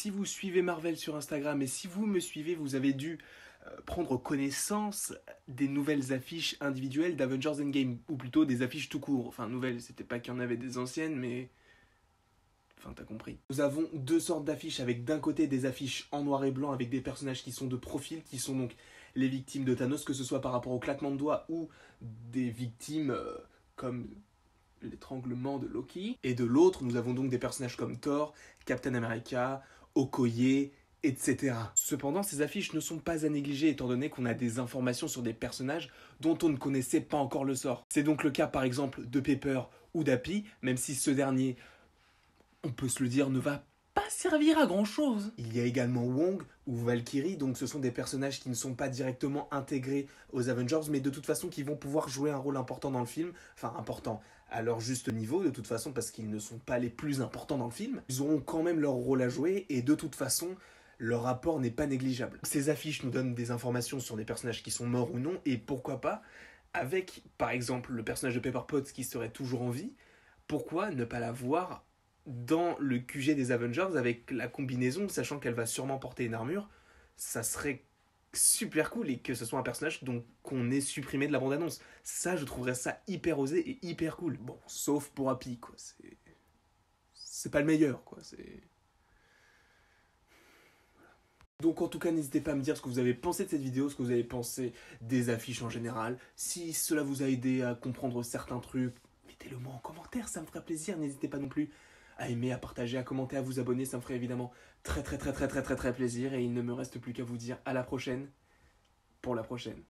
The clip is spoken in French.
Si vous suivez Marvel sur Instagram et si vous me suivez, vous avez dû prendre connaissance des nouvelles affiches individuelles d'Avengers Endgame, ou plutôt des affiches tout court. Enfin, nouvelles, c'était pas qu'il y en avait des anciennes, mais... Enfin, t'as compris. Nous avons deux sortes d'affiches avec d'un côté des affiches en noir et blanc avec des personnages qui sont de profil, qui sont donc les victimes de Thanos, que ce soit par rapport au claquement de doigts ou des victimes comme l'étranglement de Loki. Et de l'autre, nous avons donc des personnages comme Thor, Captain America, Okoye, etc. Cependant, ces affiches ne sont pas à négliger étant donné qu'on a des informations sur des personnages dont on ne connaissait pas encore le sort. C'est donc le cas par exemple de Pepper ou d'Happy, même si ce dernier, on peut se le dire, ne va pas servir à grand chose. Il y a également Wong ou Valkyrie, donc ce sont des personnages qui ne sont pas directement intégrés aux Avengers, mais de toute façon qui vont pouvoir jouer un rôle important dans le film, enfin important à leur juste niveau de toute façon parce qu'ils ne sont pas les plus importants dans le film. Ils auront quand même leur rôle à jouer et de toute façon leur apport n'est pas négligeable. Ces affiches nous donnent des informations sur des personnages qui sont morts ou non et pourquoi pas, avec par exemple le personnage de Pepper Potts qui serait toujours en vie, pourquoi ne pas la voir dans le QG des Avengers avec la combinaison, sachant qu'elle va sûrement porter une armure. Ça serait super cool et que ce soit un personnage qu'on ait supprimé de la bande-annonce. Ça, je trouverais ça hyper osé et hyper cool. Bon, sauf pour Happy, quoi. C'est pas le meilleur, quoi. Donc en tout cas, n'hésitez pas à me dire ce que vous avez pensé de cette vidéo, ce que vous avez pensé des affiches en général. Si cela vous a aidé à comprendre certains trucs, mettez-le moi en commentaire, ça me ferait plaisir. N'hésitez pas non plus à aimer, à partager, à commenter, à vous abonner, ça me ferait évidemment très plaisir et il ne me reste plus qu'à vous dire à la prochaine pour la prochaine.